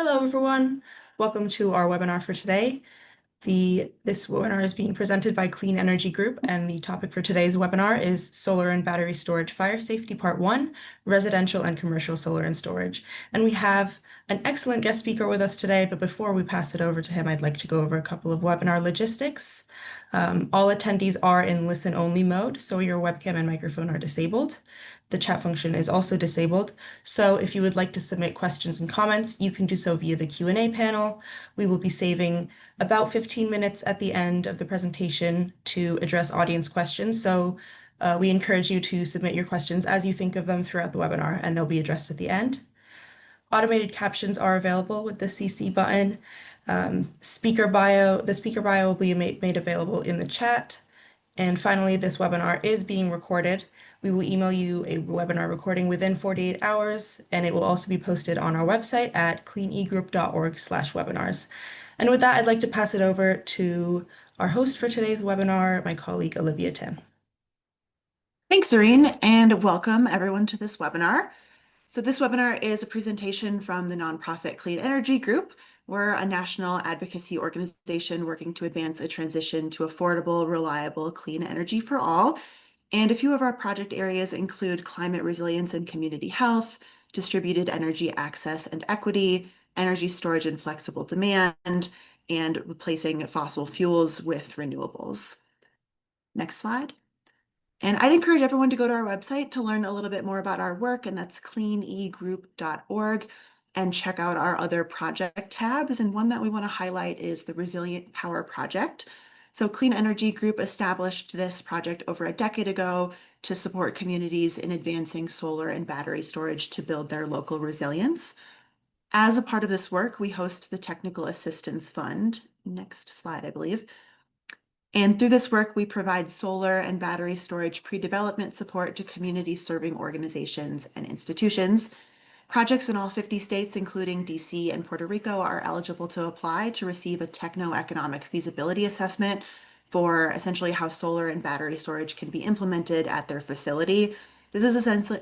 Hello, everyone. Welcome to our webinar for today. This webinar is being presented by Clean Energy Group, and the topic for today's webinar is Solar and Battery Storage Fire Safety Part 1, Residential and Commercial Solar and Storage. And we have an excellent guest speaker with us today, but before we pass it over to him, I'd like to go over a couple of webinar logistics. All attendees are in listen-only mode, so your webcam and microphone are disabled. The chat function is also disabled, so if you would like to submit questions and comments, you can do so via the Q&A panel. We will be saving about 15 minutes at the end of the presentation to address audience questions, so we encourage you to submit your questions as you think of them throughout the webinar, and they'll be addressed at the end. Automated captions are available with the CC button. The speaker bio will be made available in the chat. And finally, this webinar is being recorded. We will email you a webinar recording within 48 hours, and it will also be posted on our website at cleanegroup.org/webinars. And with that, I'd like to pass it over to our host for today's webinar, my colleague, Olivia Tim. Thanks, Doreen, and welcome everyone to this webinar. So this webinar is a presentation from the nonprofit Clean Energy Group. We're a national advocacy organization working to advance a transition to affordable, reliable, clean energy for all. And a few of our project areas include climate resilience and community health, distributed energy access and equity, energy storage and flexible demand, and replacing fossil fuels with renewables. Next slide. And I'd encourage everyone to go to our website to learn a little bit more about our work, and that's cleanegroup.org, and check out our other project tabs. And one that we want to highlight is the Resilient Power Project. So Clean Energy Group established this project over a decade ago to support communities in advancing solar and battery storage to build their local resilience. As a part of this work, we host the Technical Assistance Fund. Next slide, I believe. And through this work, we provide solar and battery storage pre-development support to community-serving organizations and institutions. Projects in all 50 states, including DC and Puerto Rico, are eligible to apply to receive a techno-economic feasibility assessment for essentially how solar and battery storage can be implemented at their facility. This is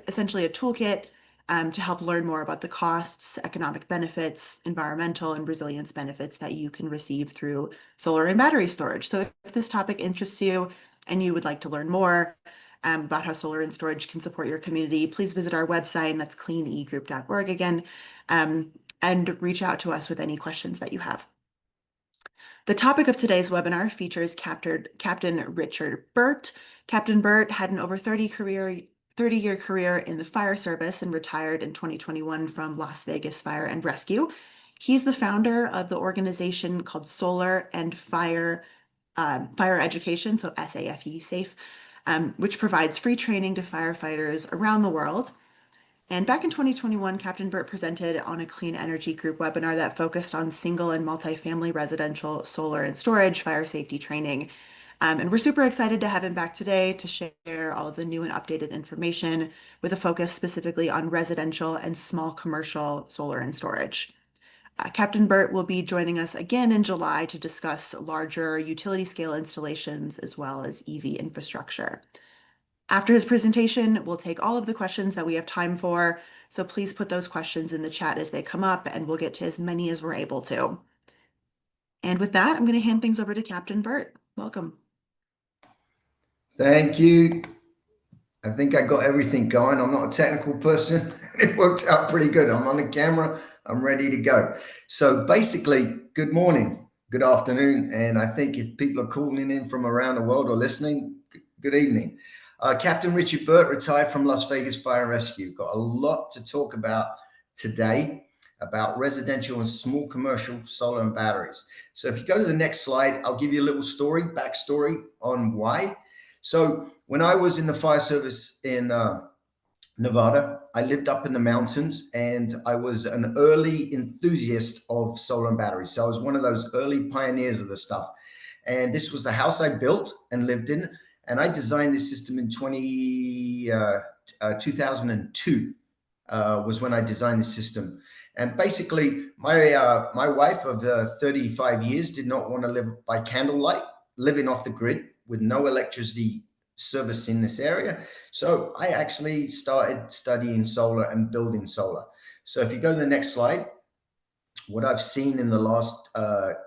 essentially a toolkit to help learn more about the costs, economic benefits, environmental and resilience benefits that you can receive through solar and battery storage. So if this topic interests you and you would like to learn more about how solar and storage can support your community, please visit our website, and that's cleanegroup.org again, and reach out to us with any questions that you have. The topic of today's webinar features Captain Richard Burt. Captain Burt had an over 30-year career in the fire service and retired in 2021 from Las Vegas Fire and Rescue. He's the founder of the organization called Solar and Fire Education, so SAFE, SAFE, which provides free training to firefighters around the world. And back in 2021, Captain Burt presented on a Clean Energy Group webinar that focused on single and multifamily residential solar and storage fire safety training. And we're super excited to have him back today to share all of the new and updated information with a focus specifically on residential and small commercial solar and storage. Captain Burt will be joining us again in July to discuss larger utility scale installations as well as EV infrastructure. After his presentation, we'll take all of the questions that we have time for, so please put those questions in the chat as they come up, and we'll get to as many as we're able to. And with that, I'm going to hand things over to Captain Burt. Welcome. Thank you. I think I got everything going. I'm not a technical person. It worked out pretty good. I'm on the camera. I'm ready to go. So basically, good morning, good afternoon, and I think if people are calling in from around the world or listening, good evening. Captain Richard Burt, retired from Las Vegas Fire and Rescue. Got a lot to talk about today about residential and small commercial solar and batteries. So if you go to the next slide, I'll give you a little backstory on why. So when I was in the fire service in Nevada, I lived up in the mountains, and I was an early enthusiast of solar and batteries. So I was one of those early pioneers of the stuff. And this was the house I built and lived in. And I designed this system in 2002 was when I designed the system. And basically, my wife of 35 years did not want to live by candlelight, living off the grid with no electricity service in this area. So I actually started studying solar and building solar. So if you go to the next slide, what I've seen in the last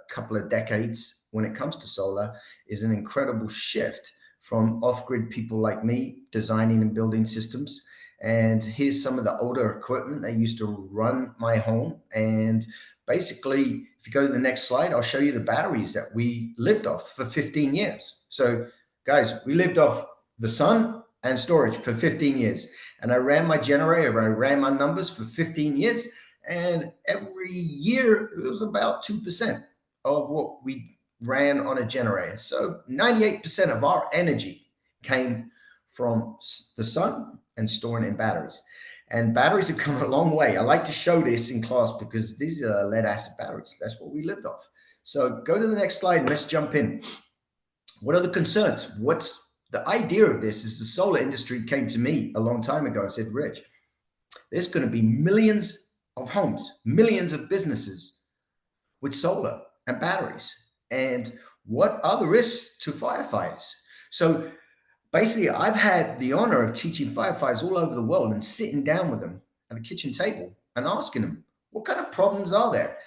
couple of decades when it comes to solar is an incredible shift from off-grid people like me designing and building systems. And here's some of the older equipment that used to run my home. And basically, if you go to the next slide, I'll show you the batteries that we lived off for 15 years. So guys, we lived off the sun and storage for 15 years. And I ran my generator, I ran my numbers for 15 years. And every year it was about 2% of what we ran on a generator. So 98% of our energy came from the sun and storing in batteries. And batteries have come a long way. I like to show this in class because these are lead acid batteries. That's what we lived off. So go to the next slide and let's jump in. What are the concerns? What's the idea of this? Is the solar industry came to me a long time ago and said, Rich, there's going to be millions of homes, millions of businesses with solar and batteries. And what are the risks to firefighters? So basically, I've had the honor of teaching firefighters all over the world and sitting down with them at the kitchen table and asking them, what kind of problems are there?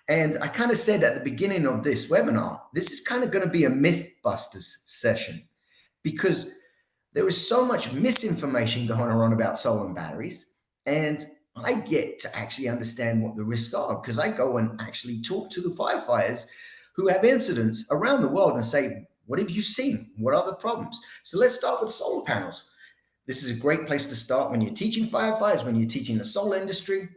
And I kind of said at the beginning of this webinar, this is kind of going to be a Mythbusters session because there is so much misinformation going on about solar and batteries. And I get to actually understand what the risks are because I go and actually talk to the firefighters who have incidents around the world and say, what have you seen? What are the problems? So let's start with solar panels. This is a great place to start when you're teaching firefighters, when you're teaching the solar industry,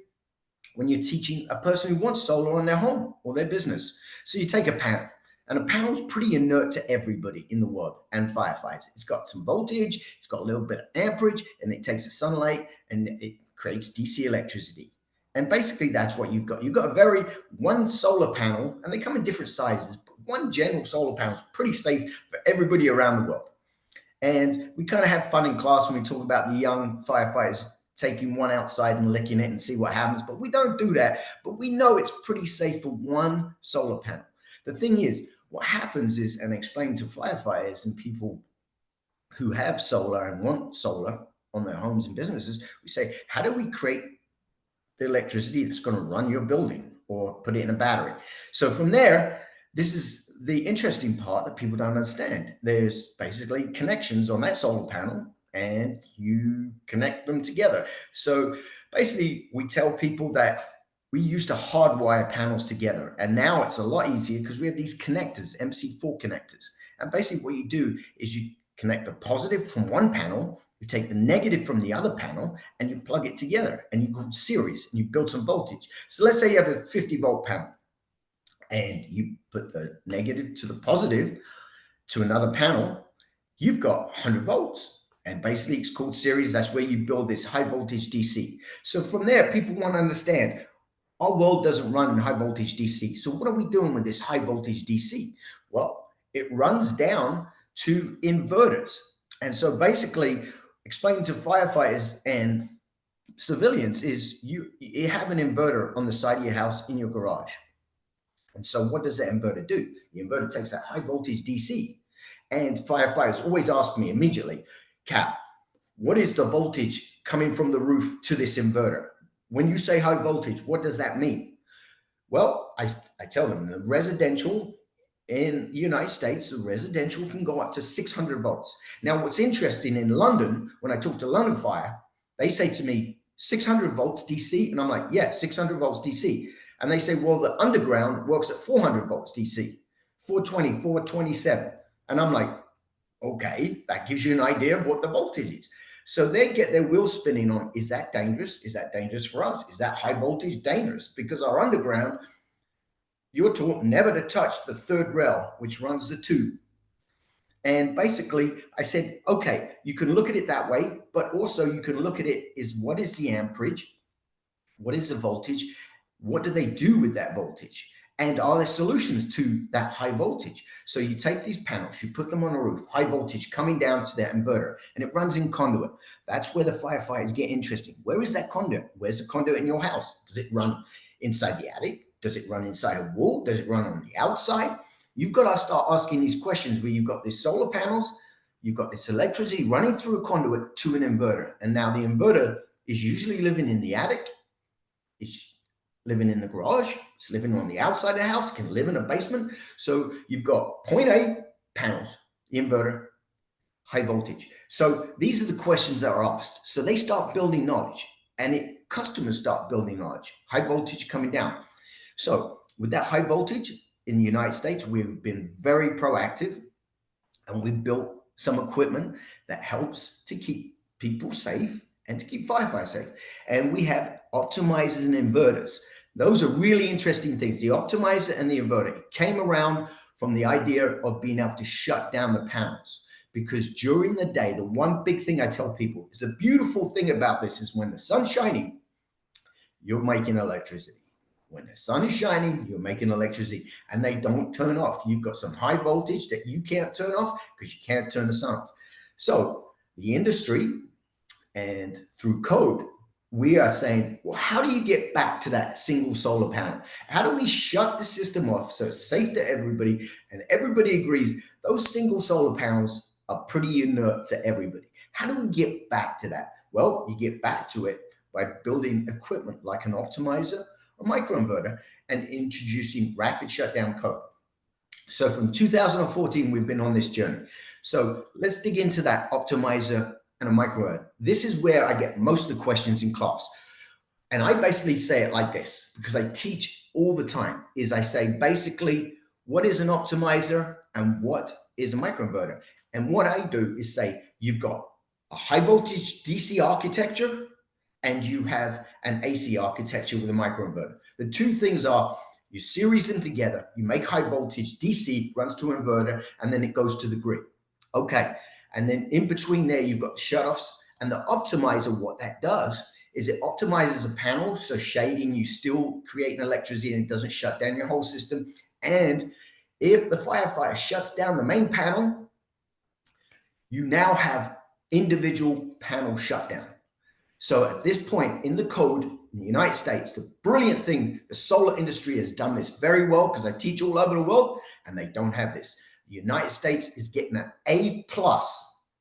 when you're teaching a person who wants solar on their home or their business. So you take a panel, and a panel is pretty inert to everybody in the world and firefighters. It's got some voltage, it's got a little bit of amperage, and it takes the sunlight and it creates DC electricity. And basically that's what you've got. You've got one solar panel, and they come in different sizes, but one general solar panel is pretty safe for everybody around the world. And we kind of have fun in class when we talk about the young firefighters taking one outside and licking it and see what happens, but we don't do that. But we know it's pretty safe for one solar panel. The thing is, what happens is, and I explain to firefighters and people who have solar and want solar on their homes and businesses, we say, how do we create the electricity that's going to run your building or put it in a battery? So from there, this is the interesting part that people don't understand. There's basically connections on that solar panel and you connect them together. So basically we tell people that we used to hardwire panels together, and now it's a lot easier because we have these connectors, MC4 connectors. And basically what you do is you connect a positive from one panel, you take the negative from the other panel, and you plug it together, and you go series, and you build some voltage. So let's say you have a 50-volt panel, and you put the negative to the positive to another panel, you've got 100 volts. And basically it's called series. That's where you build this high voltage DC. So from there, people want to understand, our world doesn't run high voltage DC. So what are we doing with this high voltage DC? Well, it runs down to inverters. And so basically explaining to firefighters and civilians is you have an inverter on the side of your house in your garage. And so what does that inverter do? The inverter takes that high voltage DC, and firefighters always ask me immediately, Cap, what is the voltage coming from the roof to this inverter? When you say high voltage, what does that mean? Well, I tell them the residential in the United States, the residential can go up to 600 volts. Now, what's interesting in London, when I talk to London Fire, they say to me, 600 volts DC? And I'm like, yeah, 600 volts DC. And they say, well, the underground works at 400 volts DC, 420, 427. And I'm like, okay, that gives you an idea of what the voltage is. So they get their wheels spinning on, is that dangerous? Is that dangerous for us? Is that high voltage dangerous? Because our underground, you're taught never to touch the third rail, which runs the tube. And basically I said, okay, you can look at it that way, but also you can look at it is what is the amperage? What is the voltage? What do they do with that voltage? And are there solutions to that high voltage? So you take these panels, you put them on a roof, high voltage coming down to that inverter, and it runs in conduit. That's where the firefighters get interesting. Where is that conduit? Where's the conduit in your house? Does it run inside the attic? Does it run inside a wall? Does it run on the outside? You've got to start asking these questions where you've got these solar panels, you've got this electricity running through a conduit to an inverter. And now the inverter is usually living in the attic. It's living in the garage, it's living on the outside of the house, it can live in a basement. So you've got point A, panels, the inverter, high voltage. So these are the questions that are asked. So they start building knowledge, and customers start building knowledge. High voltage coming down. So with that high voltage in the United States, we've been very proactive, and we've built some equipment that helps to keep people safe and to keep firefighters safe. And we have optimizers and inverters. Those are really interesting things. The optimizer and the inverter came around from the idea of being able to shut down the panels. Because during the day, the one big thing I tell people is the beautiful thing about this is when the sun's shining, you're making electricity. When the sun is shining, you're making electricity, and they don't turn off. You've got some high voltage that you can't turn off because you can't turn the sun off. So the industry and through code, we are saying, well, how do you get back to that single solar panel? How do we shut the system off so it's safe to everybody? And everybody agrees those single solar panels are pretty inert to everybody. How do we get back to that? Well, you get back to it by building equipment like an optimizer, a microinverter, and introducing rapid shutdown code. So from 2014, we've been on this journey. So let's dig into that optimizer and a microinverter. This is where I get most of the questions in class. And I basically say it like this, because I teach all the time, is I say basically, what is an optimizer and what is a microinverter? And what I do is say, you've got a high voltage DC architecture, and you have an AC architecture with a microinverter. The two things are you series them together, you make high voltage DC, runs to an inverter, and then it goes to the grid. Okay, and then in between there, you've got shutoffs, and the optimizer, what that does is it optimizes a panel, so shading, you still create an electricity and it doesn't shut down your whole system. And if the firefighter shuts down the main panel, you now have individual panel shutdown. So at this point in the code in the United States, the brilliant thing, the solar industry has done this very well because I teach all over the world and they don't have this. The United States is getting an A+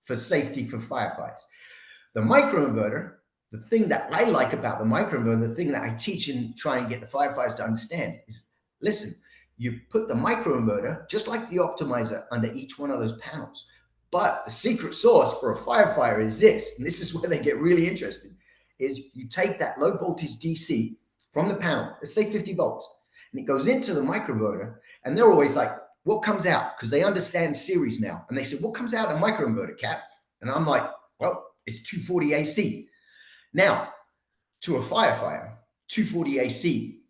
for safety for firefighters. The microinverter, the thing that I like about the microinverter, the thing that I teach and try and get the firefighters to understand is, listen, you put the microinverter, just like the optimizer, under each one of those panels. But the secret sauce for a firefighter is this, and this is where they get really interested, is you take that low voltage DC from the panel, let's say 50 volts, and it goes into the microinverter, and they're always like, what comes out? Because they understand series now. And they say, what comes out in a microinverter, Cap? And I'm like, well, it's 240 AC. Now, to a firefighter, 240 AC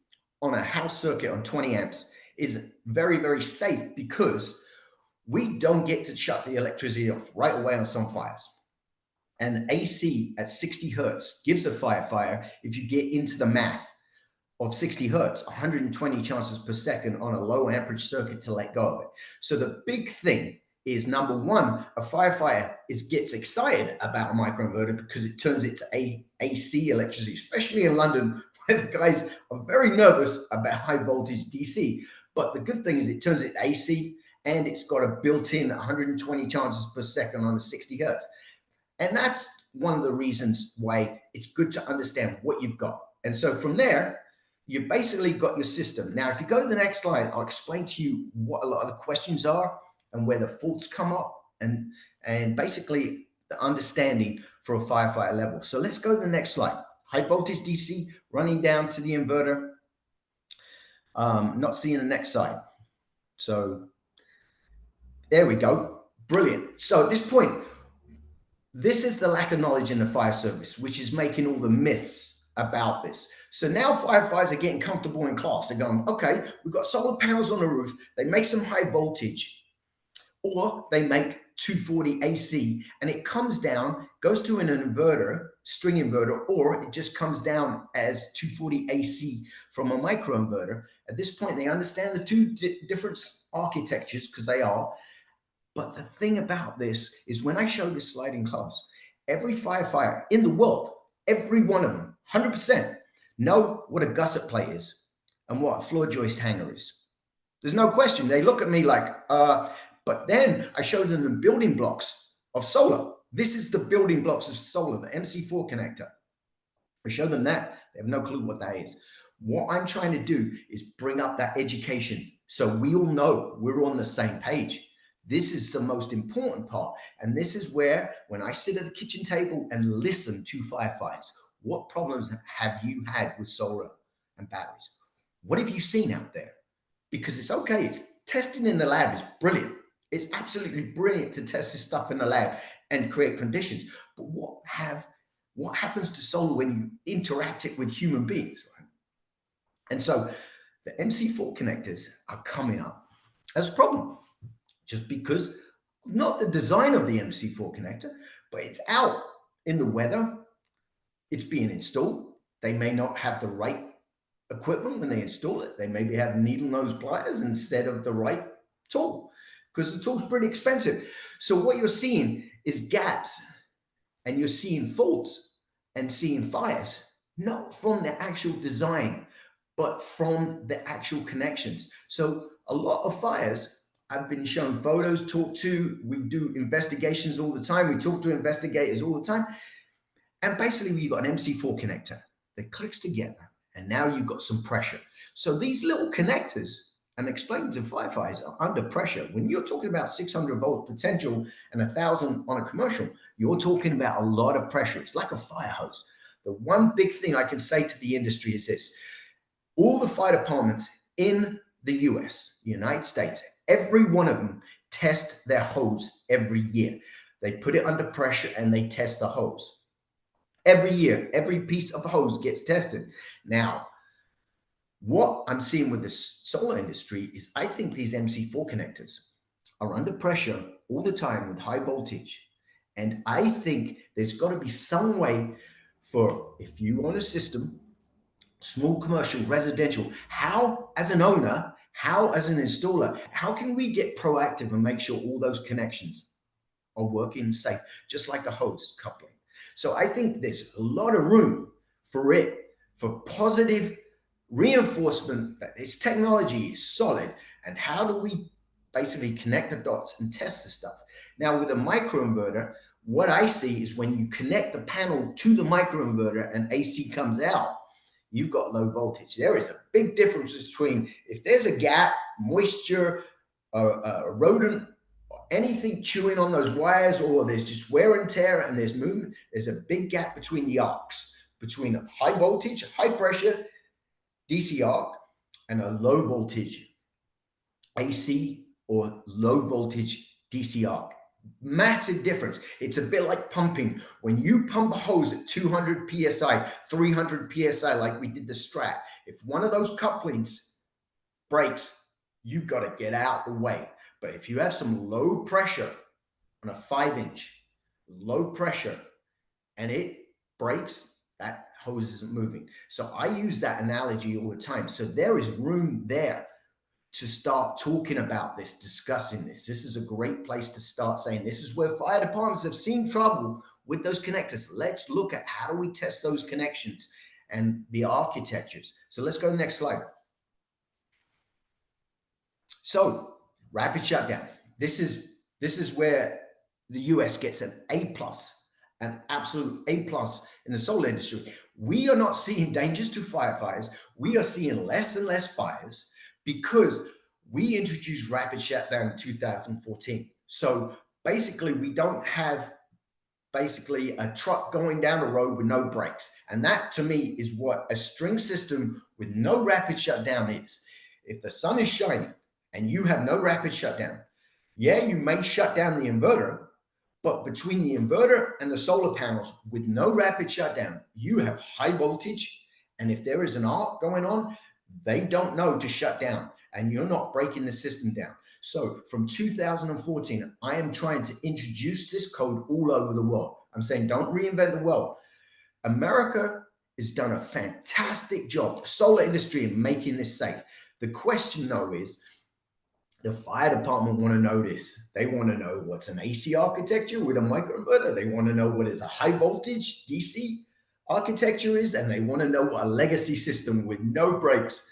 on a house circuit on 20 amps is very, very safe because we don't get to shut the electricity off right away on some fires. And AC at 60 hertz gives a firefighter, if you get into the math of 60 hertz, 120 chances per second on a low amperage circuit to let go of it. So the big thing is, number one, a firefighter gets excited about a microinverter because it turns it to AC electricity, especially in London, where the guys are very nervous about high voltage DC. But the good thing is it turns it to AC, and it's got a built-in 120 chances per second on the 60 hertz. And that's one of the reasons why it's good to understand what you've got. And so from there, you basically got your system. Now, if you go to the next slide, I'll explain to you what a lot of the questions are and where the faults come up and basically the understanding for a firefighter level. So let's go to the next slide. High voltage DC running down to the inverter. Not seeing the next slide. So there we go. Brilliant. So at this point, this is the lack of knowledge in the fire service, which is making all the myths about this. So now firefighters are getting comfortable in class. They're going, okay, we've got solar panels on the roof. They make some high voltage, or they make 240 AC, and it comes down, goes to an inverter, string inverter, or it just comes down as 240 AC from a microinverter. At this point, they understand the two different architectures because they are. But the thing about this is when I show this slide in class, every firefighter in the world, every one of them, 100%, know what a gusset plate is and what a floor joist hanger is. There's no question. They look at me like, but then I show them the building blocks of solar. This is the building blocks of solar, the MC4 connector. I show them that. They have no clue what that is. What I'm trying to do is bring up that education so we all know we're on the same page. This is the most important part. And this is where, when I sit at the kitchen table and listen to firefighters, what problems have you had with solar and batteries? What have you seen out there? Because it's okay. It's testing in the lab is brilliant. It's absolutely brilliant to test this stuff in the lab and create conditions. But what happens to solar when you interact it with human beings, right? And so the MC4 connectors are coming up as a problem, just because not the design of the MC4 connector, but it's out in the weather. It's being installed. They may not have the right equipment when they install it. They maybe have needle nose pliers instead of the right tool, because the tool's pretty expensive. So what you're seeing is gaps, and you're seeing faults and seeing fires, not from the actual design, but from the actual connections. So a lot of fires, I've been shown photos, talked to, we do investigations all the time. We talk to investigators all the time. And basically you've got an MC4 connector that clicks together, and now you've got some pressure. So these little connectors, and explaining to firefighters, are under pressure. When you're talking about 600 volts potential and 1,000 on a commercial, you're talking about a lot of pressure. It's like a fire hose. The one big thing I can say to the industry is this: all the fire departments in the US, United States, every one of them test their hose every year. They put it under pressure and they test the hose. Every year, every piece of hose gets tested. Now, what I'm seeing with the solar industry is I think these MC4 connectors are under pressure all the time with high voltage. And I think there's got to be some way for, if you own a system, small commercial, residential, how as an owner, how as an installer, how can we get proactive and make sure all those connections are working safe, just like a hose coupling? So I think there's a lot of room for it, for positive reinforcement that this technology is solid. And how do we basically connect the dots and test the stuff? Now with a microinverter, what I see is when you connect the panel to the microinverter and AC comes out, you've got low voltage. There is a big difference between if there's a gap, moisture, a rodent, anything chewing on those wires, or there's just wear and tear and there's movement, there's a big gap between the arcs, between a high voltage, high pressure DC arc and a low voltage AC or low voltage DC arc. Massive difference. It's a bit like pumping. When you pump a hose at 200 PSI, 300 PSI, like we did the Strat, if one of those couplings breaks, you've got to get out the way. But if you have some low pressure on a 5-inch, low pressure, and it breaks, that hose isn't moving. So I use that analogy all the time. So there is room there to start talking about this, discussing this. This is a great place to start saying this is where fire departments have seen trouble with those connectors. Let's look at how do we test those connections and the architectures. So let's go next slide. So rapid shutdown. This is where the US gets an A+, an absolute A+ in the solar industry. We are not seeing dangers to firefighters. We are seeing less and less fires because we introduced rapid shutdown in 2014. So basically we don't have basically a truck going down the road with no brakes. And that to me is what a string system with no rapid shutdown is. If the sun is shining and you have no rapid shutdown, yeah, you may shut down the inverter, but between the inverter and the solar panels with no rapid shutdown, you have high voltage. And if there is an arc going on, they don't know to shut down and you're not breaking the system down. So from 2014, I am trying to introduce this code all over the world. I'm saying don't reinvent the wheel. America has done a fantastic job, the solar industry, in making this safe. The question though is, the fire department want to know this. They want to know what's an AC architecture with a microinverter. They want to know what is a high voltage DC architecture is, and they want to know what a legacy system with no brakes.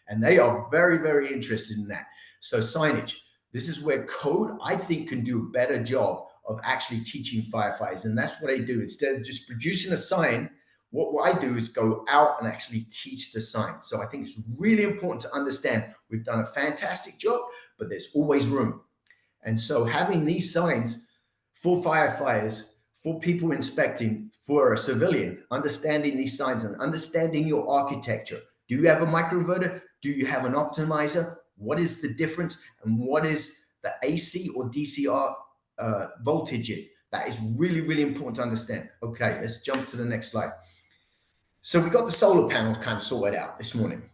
And they are very, very interested in that. So signage, this is where code, I think, can do a better job of actually teaching firefighters. And that's what they do. Instead of just producing a sign, what I do is go out and actually teach the science. So I think it's really important to understand we've done a fantastic job, but there's always room. And so having these signs for firefighters, for people inspecting, for a civilian, understanding these signs and understanding your architecture. Do you have a microinverter? Do you have an optimizer? What is the difference? And what is the AC or DCR voltage in? That is really, really important to understand. Okay, let's jump to the next slide. So we got the solar panels kind of sorted out this morning.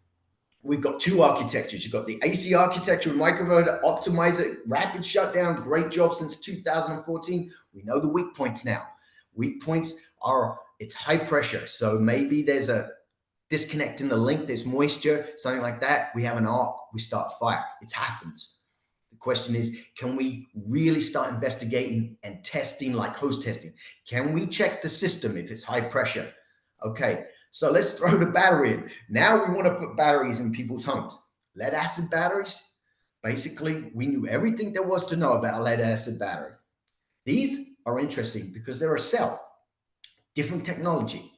We've got two architectures. You've got the AC architecture with microinverter, optimizer, rapid shutdown. Great job since 2014. We know the weak points now. Weak points are it's high pressure. So maybe there's a disconnect in the link, there's moisture, something like that. We have an arc, we start a fire. It happens. The question is, can we really start investigating and testing like hose testing? Can we check the system if it's high pressure? Okay. So let's throw the battery in. Now we want to put batteries in people's homes. Lead acid batteries. Basically, we knew everything there was to know about a lead acid battery. These are interesting because they're a cell, different technology.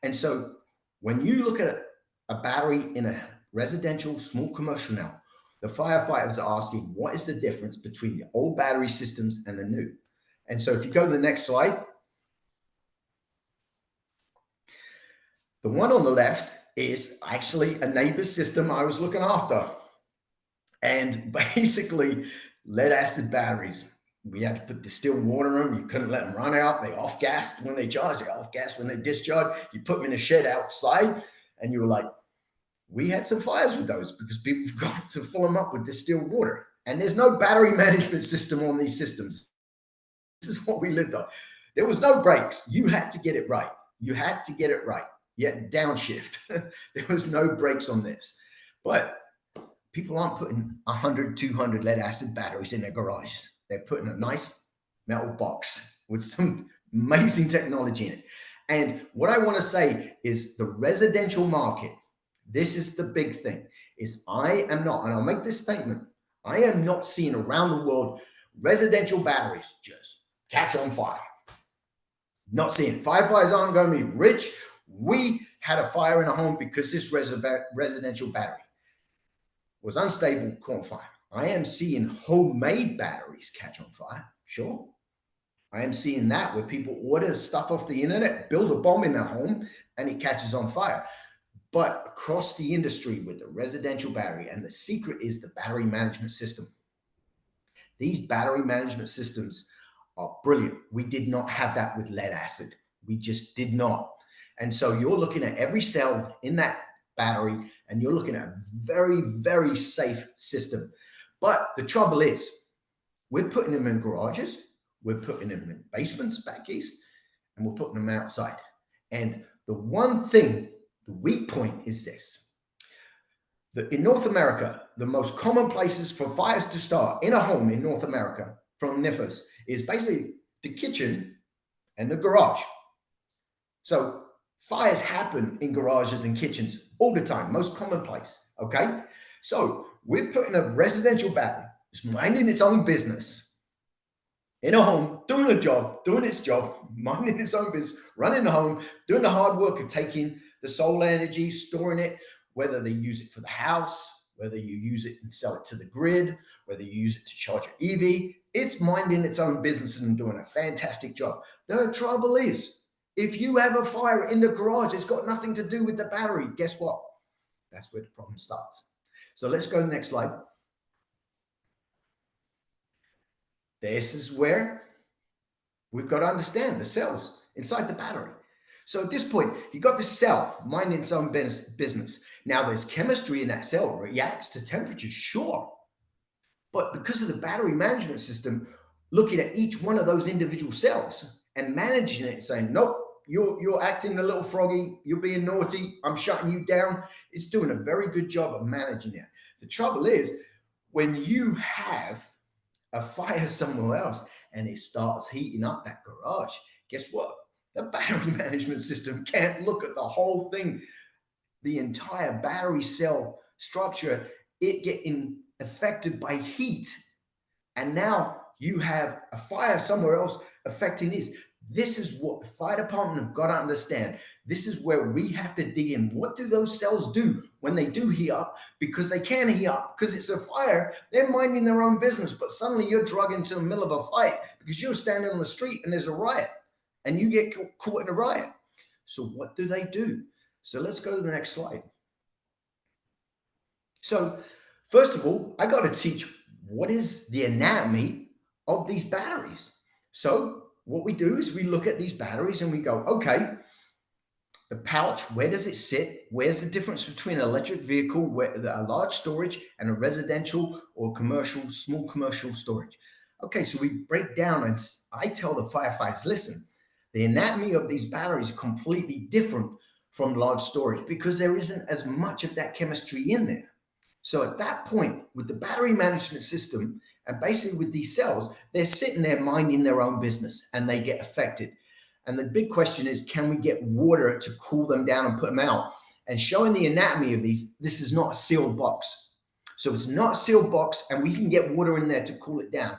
And so when you look at a battery in a residential, small commercial now, the firefighters are asking, what is the difference between the old battery systems and the new? And so if you go to the next slide, the one on the left is actually a neighbor's system I was looking after. And basically, lead acid batteries. We had to put distilled water in them. You couldn't let them run out. They off-gassed when they charge. They off-gassed when they discharge. You put them in a shed outside, and you were like, we had some fires with those because people forgot to fill them up with distilled water. And there's no battery management system on these systems. This is what we lived on. There was no brakes. You had to get it right. You had to get it right. Yet downshift. There was no brakes on this. But people aren't putting 100, 200 lead acid batteries in their garages. They're putting a nice metal box with some amazing technology in it. And what I want to say is the residential market, this is the big thing, is I am not, and I'll make this statement, I am not seeing around the world residential batteries just catch on fire. Not seeing it. Firefighters aren't going to be rich. We had a fire in a home because this residential battery was unstable, caught on fire. I am seeing homemade batteries catch on fire. Sure. I am seeing that where people order stuff off the internet, build a bomb in their home, and it catches on fire. But across the industry with the residential battery, and the secret is the battery management system. These battery management systems are brilliant. We did not have that with lead acid. We just did not. And so you're looking at every cell in that battery, and you're looking at a very, very safe system. But the trouble is, we're putting them in garages, we're putting them in basements, back east, and we're putting them outside. And the one thing, the weak point is this. In North America, the most common places for fires to start in a home in North America from NIFAs is basically the kitchen and the garage. So fires happen in garages and kitchens all the time, most commonplace, okay? So we're putting a residential battery, it's minding its own business in a home, doing a job, doing its job, minding its own business, running the home, doing the hard work of taking the solar energy, storing it, whether they use it for the house, whether you use it and sell it to the grid, whether you use it to charge your EV, it's minding its own business and doing a fantastic job. The trouble is, if you have a fire in the garage, it's got nothing to do with the battery. Guess what? That's where the problem starts. So let's go to the next slide. This is where we've got to understand the cells inside the battery. So at this point, you got the cell minding its own business. Now there's chemistry in that cell, reacts to temperature, sure. But because of the battery management system, looking at each one of those individual cells and managing it, saying, nope, you're acting a little froggy, you're being naughty, I'm shutting you down. It's doing a very good job of managing it. The trouble is, when you have a fire somewhere else and it starts heating up that garage, guess what? The battery management system can't look at the whole thing, the entire battery cell structure, it getting affected by heat. And now you have a fire somewhere else affecting this. This is what the fire department have got to understand. This is where we have to dig in. What do those cells do when they do heat up? Because they can heat up because it's a fire. They're minding their own business, but suddenly you're dragged into the middle of a fight because you're standing on the street and there's a riot and you get caught in a riot. So what do? So let's go to the next slide. So first of all, I got to teach what is the anatomy of these batteries. So what we do is we look at these batteries and we go, okay, the pouch, where does it sit? Where's the difference between an electric vehicle, a large storage, and a residential or commercial, small commercial storage? Okay, so we break down and I tell the firefighters, listen, the anatomy of these batteries is completely different from large storage because there isn't as much of that chemistry in there. So at that point, with the battery management system and basically with these cells, they're sitting there minding their own business and they get affected. And the big question is, can we get water to cool them down and put them out? And showing the anatomy of these, this is not a sealed box. So it's not a sealed box and we can get water in there to cool it down.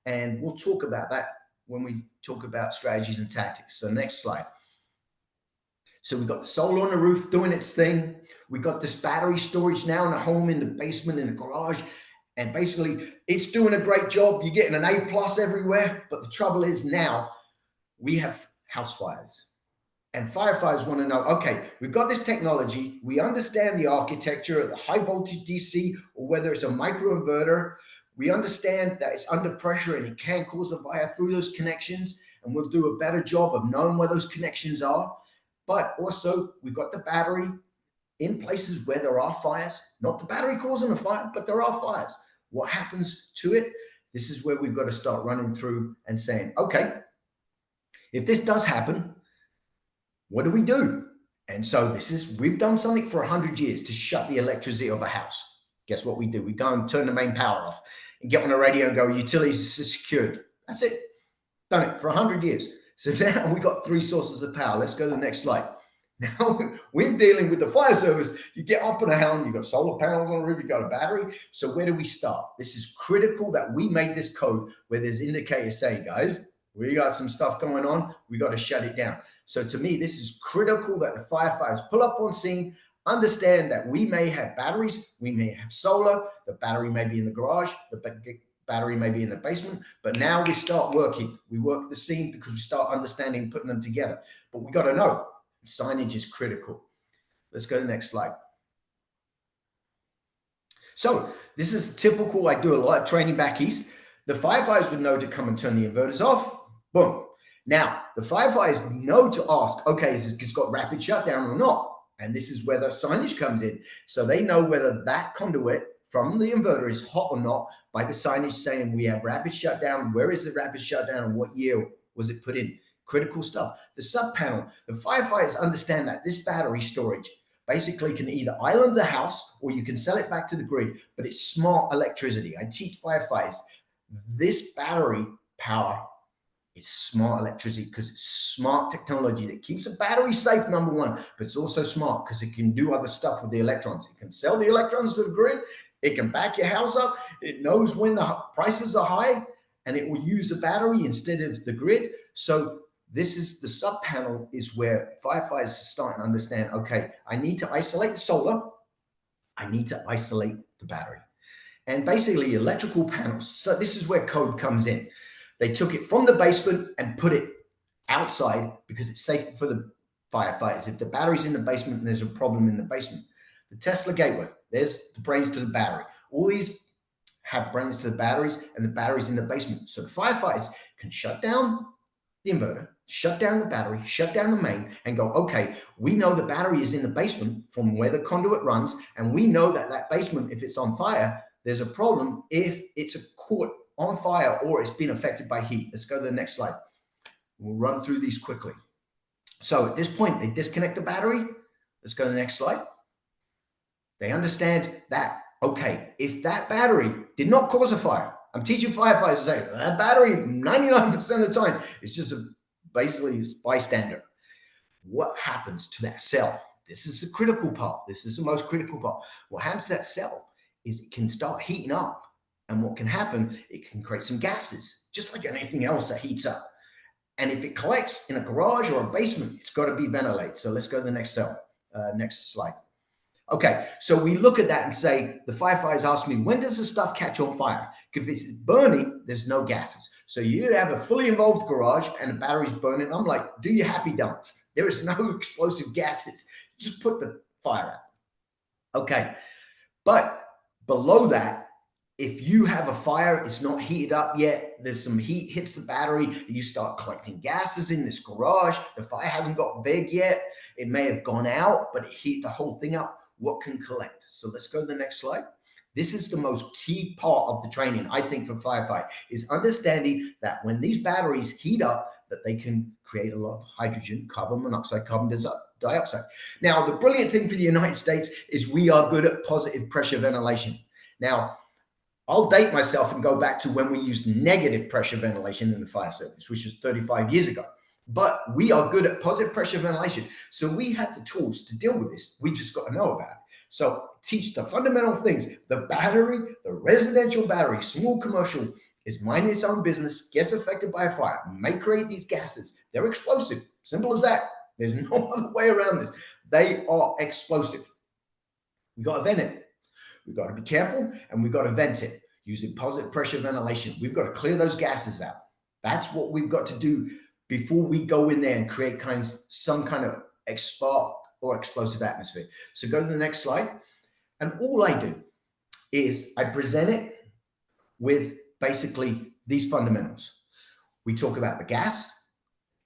And we'll talk about that when we talk about strategies and tactics. So next slide. So we've got the solar on the roof doing its thing. We got this battery storage now in the home, in the basement, in the garage. And basically it's doing a great job. You're getting an A+ everywhere. But the trouble is now we have house fires. And firefighters want to know, okay, we've got this technology. We understand the architecture, the high voltage DC, or whether it's a microinverter. We understand that it's under pressure and it can cause a fire through those connections. And we'll do a better job of knowing where those connections are. But also we've got the battery in places where there are fires, not the battery causing a fire, but there are fires. What happens to it? This is where we've got to start running through and saying, okay, if this does happen, what do we do? And so we've done something for 100 years to shut the electricity of a house. Guess what we do? We go and turn the main power off and get on the radio and go, utilities are secured. That's it. Done it for 100 years. So now we've got 3 sources of power. Let's go to the next slide. Now we're dealing with the fire service. You get up on a house, you've got solar panels on the roof, you've got a battery. So where do we start? This is critical that we make this code where there's indicators saying, guys, we got some stuff going on. We got to shut it down. So to me, this is critical that the firefighters pull up on scene, understand that we may have batteries, we may have solar, the battery may be in the garage, the battery may be in the basement, but now we start working. We work the scene because we start understanding, putting them together. But we got to know signage is critical. Let's go to the next slide. So this is typical. I do a lot of training back east. The firefighters would know to come and turn the inverters off. Boom. Now, the firefighters know to ask, okay, is this got rapid shutdown or not? And this is where the signage comes in. So they know whether that conduit from the inverter is hot or not by the signage saying we have rapid shutdown. Where is the rapid shutdown and what year was it put in? Critical stuff. The sub panel, the firefighters understand that this battery storage basically can either island the house or you can sell it back to the grid, but it's smart electricity. I teach firefighters this battery power is smart electricity because it's smart technology that keeps the battery safe, number one, but it's also smart because it can do other stuff with the electrons. It can sell the electrons to the grid. It can back your house up. It knows when the prices are high and it will use the battery instead of the grid. So this is the sub panel is where firefighters are starting to understand, okay, I need to isolate the solar. I need to isolate the battery. And basically electrical panels. So this is where code comes in. They took it from the basement and put it outside because it's safer for the firefighters. If the battery's in the basement and there's a problem in the basement, the Tesla gateway, there's the brains to the battery. All these have brains to the batteries and the battery's in the basement. So the firefighters can shut down the inverter, shut down the battery, shut down the main and go, okay, we know the battery is in the basement from where the conduit runs. And we know that that basement, if it's on fire, there's a problem if it's caught on fire or it's been affected by heat. Let's go to the next slide. We'll run through these quickly. So at this point, they disconnect the battery. Let's go to the next slide. They understand that, okay, if that battery did not cause a fire, I'm teaching firefighters to say that battery 99% of the time is just basically a bystander. What happens to that cell? This is the critical part. This is the most critical part. What happens to that cell is it can start heating up. And what can happen, it can create some gases, just like anything else that heats up. And if it collects in a garage or a basement, it's got to be ventilated. So let's go to the next cell, next slide. Okay, so we look at that and say, the firefighters ask me, when does the stuff catch on fire? Because if it's burning, there's no gases. So you have a fully involved garage and the battery's burning. I'm like, do your happy dance. There is no explosive gases. Just put the fire out. Okay, but below that, if you have a fire, it's not heated up yet, there's some heat hits the battery, you start collecting gases in this garage, the fire hasn't got big yet, it may have gone out, but it heat the whole thing up. What can collect? So let's go to the next slide. This is the most key part of the training, I think, for firefight, is understanding that when these batteries heat up, that they can create a lot of hydrogen, carbon monoxide, carbon dioxide. Now, the brilliant thing for the United States is we are good at positive pressure ventilation. Now, I'll date myself and go back to when we used negative pressure ventilation in the fire service, which was 35 years ago. But we are good at positive pressure ventilation. So we have the tools to deal with this. We just got to know about it. So teach the fundamental things. The battery, the residential battery, small commercial, is minding its own business, gets affected by a fire, may create these gases. They're explosive. Simple as that. There's no other way around this. They are explosive. We got to vent it. We've got to be careful and we've got to vent it using positive pressure ventilation. We've got to clear those gases out. That's what we've got to do before we go in there and create some kind of spark or explosive atmosphere. So go to the next slide. And all I do is I present it with basically these fundamentals. We talk about the gas.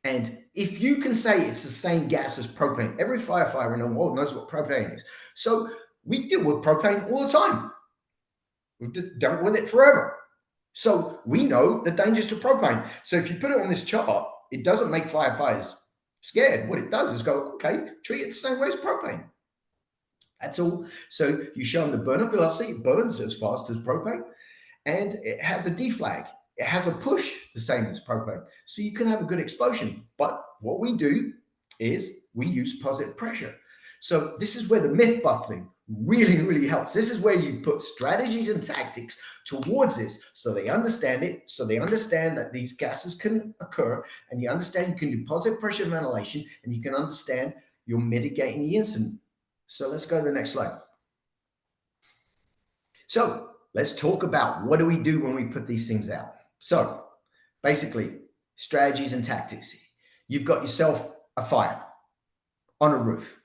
And if you can say it's the same gas as propane, every firefighter in the world knows what propane is. So we deal with propane all the time. We've dealt with it forever. So we know the dangers to propane. So if you put it on this chart, it doesn't make firefighters scared. What it does is go, okay, treat it the same way as propane. That's all. So you show them the burner velocity, it burns as fast as propane, and it has a deflag. It has a push the same as propane. So you can have a good explosion. But what we do is we use positive pressure. So this is where the myth busting really, really helps. This is where you put strategies and tactics towards this so they understand it, so they understand that these gases can occur, and you understand you can do positive pressure ventilation, and you can understand you're mitigating the incident. So let's go to the next slide. So let's talk about what do we do when we put these things out. So basically, strategies and tactics. You've got yourself a fire on a roof,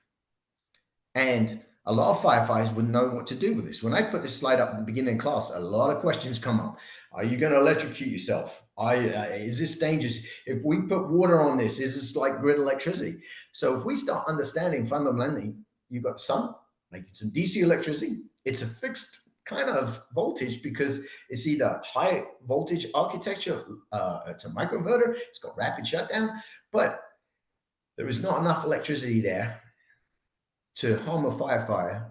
and a lot of firefighters would know what to do with this. When I put this slide up at the beginning of class, a lot of questions come up. Are you going to electrocute yourself? Is this dangerous? If we put water on this, is this like grid electricity? So if we start understanding fundamentally, you've got sun, making some DC electricity. It's a fixed kind of voltage because it's either high voltage architecture, it's a microinverter, it's got rapid shutdown, but there is not enough electricity there to harm a firefighter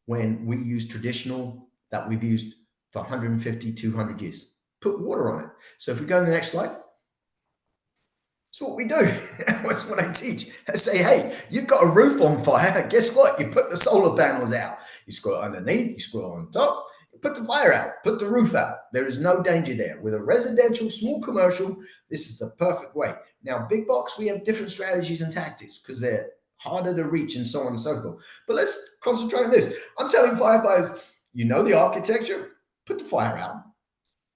when we use traditional that we've used for 150, 200 years. Put water on it. So if we go to the next slide, that's what we do. That's what I teach. I say, hey, you've got a roof on fire. Guess what? You put the solar panels out. You scroll underneath, you scroll on top, you put the fire out, put the roof out. There is no danger there. With a residential, small commercial, this is the perfect way. Now, big box, we have different strategies and tactics because they're harder to reach and so on and so forth. But let's concentrate on this. I'm telling firefighters, you know the architecture, put the fire out.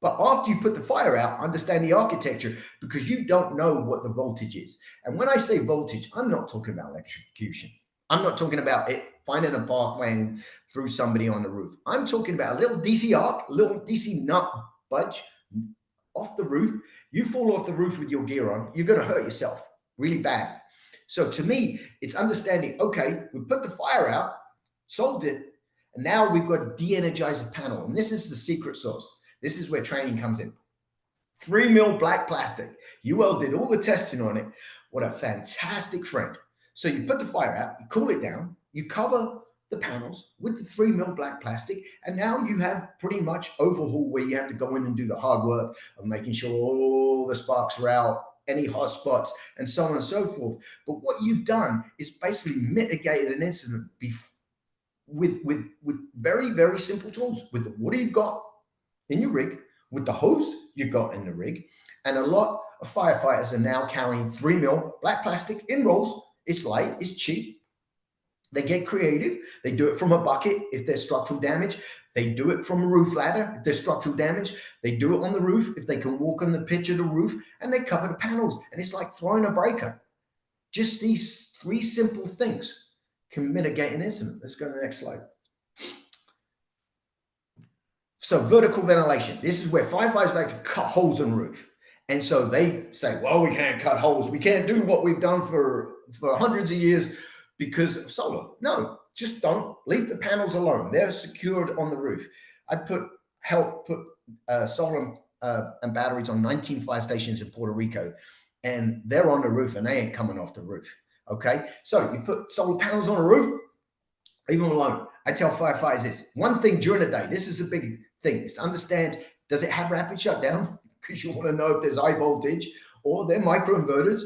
But after you put the fire out, understand the architecture because you don't know what the voltage is. And when I say voltage, I'm not talking about electrocution. I'm not talking about it finding a pathway through somebody on the roof. I'm talking about a little DC arc, a little DC nut budge off the roof. You fall off the roof with your gear on, you're going to hurt yourself really bad. So to me, it's understanding, okay, we put the fire out, solved it, and now we've got to de-energize the panel. And this is the secret sauce. This is where training comes in. 3 mil black plastic. UL did all the testing on it. What a fantastic friend. So you put the fire out, you cool it down, you cover the panels with the 3 mil black plastic, and now you have pretty much overhaul where you have to go in and do the hard work of making sure all the sparks are out, any hot spots, and so on and so forth. But what you've done is basically mitigated an incident with very, very simple tools. With the water you've got in your rig, with the hose you got in the rig. And a lot of firefighters are now carrying 3mm black plastic in rolls. It's light, it's cheap. They get creative. They do it from a bucket if there's structural damage. They do it from a roof ladder if there's structural damage. They do it on the roof if they can walk on the pitch of the roof, and they cover the panels. And it's like throwing a breaker. Just these 3 simple things can mitigate an incident. Let's go to the next slide. So vertical ventilation. This is where firefighters like to cut holes in the roof. And so they say, well, we can't cut holes. We can't do what we've done for hundreds of years because of solar. No, just don't. Leave the panels alone. They're secured on the roof. I help put solar and batteries on 19 fire stations in Puerto Rico, and they're on the roof and they ain't coming off the roof. Okay, so you put solar panels on the roof, leave them alone. I tell firefighters this one thing during the day. This is a big thing: is to understand, does it have rapid shutdown? Because you want to know if there's high voltage, or they're microinverters,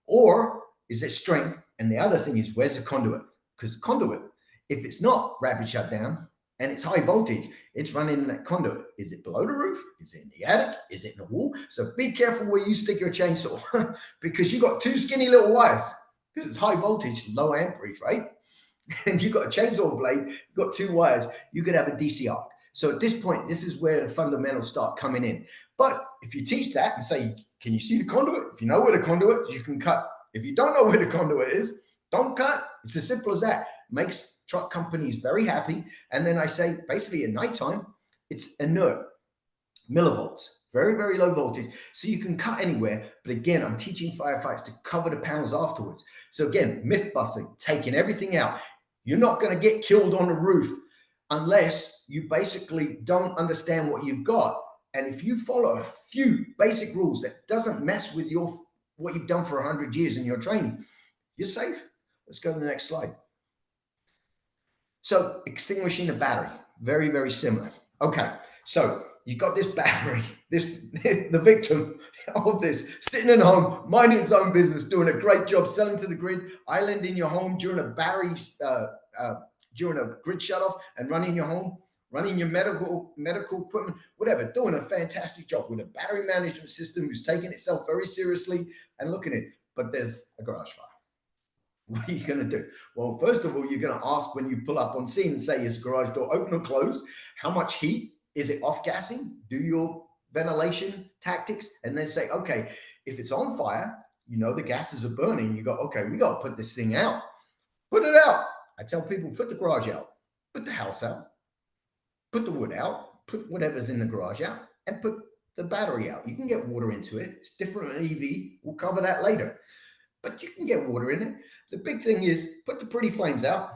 or is it string? And the other thing is, where's the conduit? Because the conduit, if it's not rapid shutdown and it's high voltage, it's running in that conduit. Is it below the roof? Is it in the attic? Is it in the wall? So be careful where you stick your chainsaw because you got 2 skinny little wires because it's high voltage, low amperage, right? And you've got a chainsaw blade, you've got 2 wires, you could have a DC arc. So at this point, this is where the fundamentals start coming in. But if you teach that and say, can you see the conduit? If you know where the conduit is, you can cut. If you don't know where the conduit is, don't cut. It's as simple as that. Makes truck companies very happy. And then I say, basically at nighttime, it's inert, millivolts, very, very low voltage. So you can cut anywhere. But again, I'm teaching firefighters to cover the panels afterwards. So again, myth busting, taking everything out. You're not going to get killed on the roof unless you basically don't understand what you've got. And if you follow a few basic rules that doesn't mess with what you've done for 100 years in your training, you're safe. Let's go to the next slide. So extinguishing the battery, very, very similar. Okay, so you got this battery, the victim of this, sitting at home, minding his own business, doing a great job, selling to the grid, island in your home during a during a grid shutoff, and running your home, running your medical equipment, whatever, doing a fantastic job with a battery management system who's taking itself very seriously. And look at it, but there's a garage fire. What are you going to do? Well, first of all, you're going to ask when you pull up on scene and say, is the garage door open or closed? How much heat? Is it off gassing? Do your ventilation tactics, and then say, okay, if it's on fire, you know the gases are burning. You go, okay, we got to put this thing out. Put it out. I tell people, put the garage out, put the house out, put the wood out, put whatever's in the garage out, and put the battery out. You can get water into it. It's different than EV. We'll cover that later. But you can get water in it. The big thing is put the pretty flames out.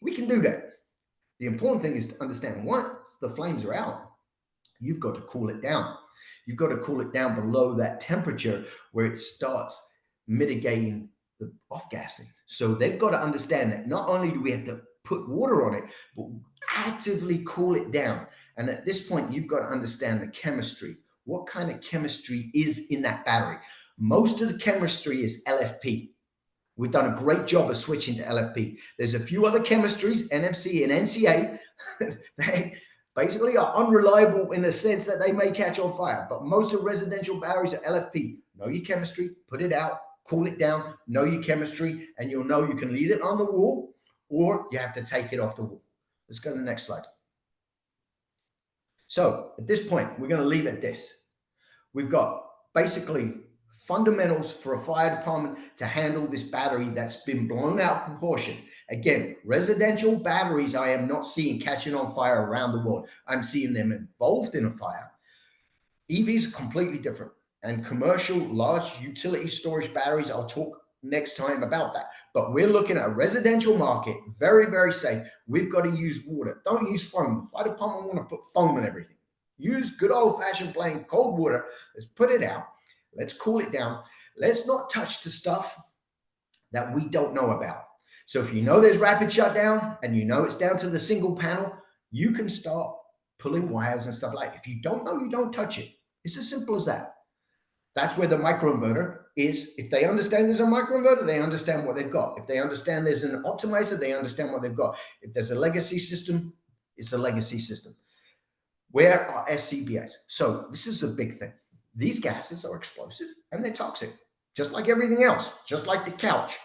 We can do that. The important thing is to understand once the flames are out, you've got to cool it down. You've got to cool it down below that temperature where it starts mitigating the off-gassing. So they've got to understand that not only do we have to put water on it, but actively cool it down. And at this point, you've got to understand the chemistry. What kind of chemistry is in that battery? Most of the chemistry is LFP. We've done a great job of switching to LFP. There's a few other chemistries, NMC and NCA, they basically are unreliable in the sense that they may catch on fire. But most of residential batteries are LFP. Know your chemistry, put it out, cool it down, know your chemistry, and you'll know you can leave it on the wall or you have to take it off the wall. Let's go to the next slide. So at this point, we're going to leave it at this. We've got basically fundamentals for a fire department to handle this battery that's been blown out of proportion. Again, residential batteries I am not seeing catching on fire around the world. I'm seeing them involved in a fire. EVs are completely different. And commercial large utility storage batteries, I'll talk next time about that. But we're looking at a residential market, very, very safe. We've got to use water. Don't use foam. The fire department want to put foam in everything. Use good old-fashioned plain cold water. Let's put it out. Let's cool it down. Let's not touch the stuff that we don't know about. So if you know there's rapid shutdown and you know it's down to the single panel, you can start pulling wires and stuff like that. If you don't know, you don't touch it. It's as simple as that. That's where the microinverter is. If they understand there's a microinverter, they understand what they've got. If they understand there's an optimizer, they understand what they've got. If there's a legacy system, it's a legacy system. Where are SCBAs? So this is the big thing. These gases are explosive and they're toxic, just like everything else, just like the couch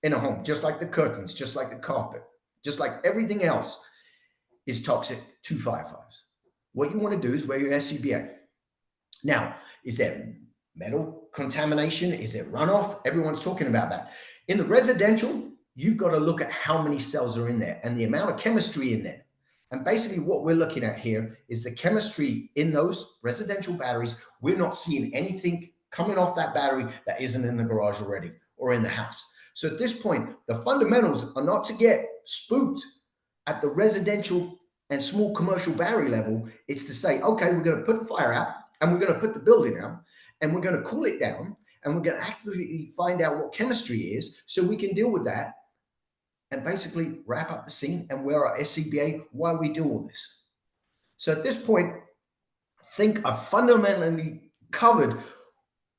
in a home, just like the curtains, just like the carpet, just like everything else is toxic to firefighters. What you want to do is wear your SCBA. Now, is there metal contamination? Is there runoff? Everyone's talking about that. In the residential, you've got to look at how many cells are in there and the amount of chemistry in there. And basically what we're looking at here is the chemistry in those residential batteries. We're not seeing anything coming off that battery that isn't in the garage already or in the house. So at this point, the fundamentals are not to get spooked at the residential and small commercial battery level. It's to say, okay, we're going to put the fire out and we're going to put the building out and we're going to cool it down and we're going to actively find out what chemistry is so we can deal with that and basically wrap up the scene and wear our SCBA while we do all this. So at this point, I think I've fundamentally covered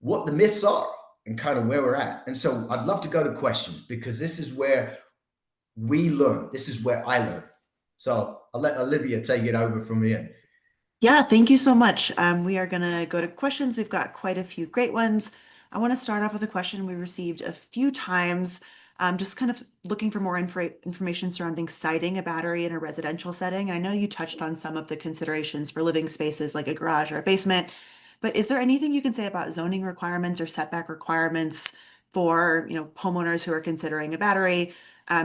what the myths are and kind of where we're at. And so I'd love to go to questions because this is where we learn. This is where I learn. So I'll let Olivia take it over from here. Yeah, thank you so much. We are going to go to questions. We've got quite a few great ones. I want to start off with a question we received a few times, just kind of looking for more information surrounding siting a battery in a residential setting. And I know you touched on some of the considerations for living spaces like a garage or a basement, but is there anything you can say about zoning requirements or setback requirements for, homeowners who are considering a battery?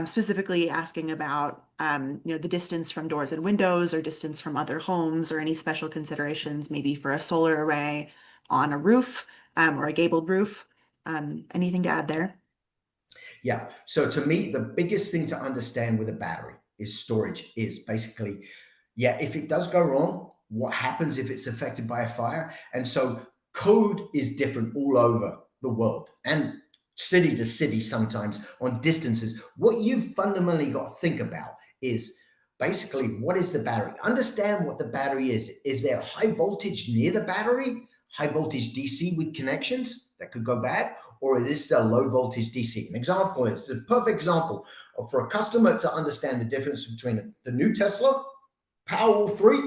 Specifically asking about the distance from doors and windows or distance from other homes or any special considerations maybe for a solar array on a roof or a gabled roof. Anything to add there? Yeah. So to me, the biggest thing to understand with a battery is storage is basically, yeah, if it does go wrong, what happens if it's affected by a fire? And so code is different all over the world and city to city sometimes on distances. What you've fundamentally got to think about is basically what is the battery? Understand what the battery is. Is there high voltage near the battery? High voltage DC with connections that could go bad? Or is this a low voltage DC? An example is a perfect example for a customer to understand the difference between the new Tesla Powerwall 3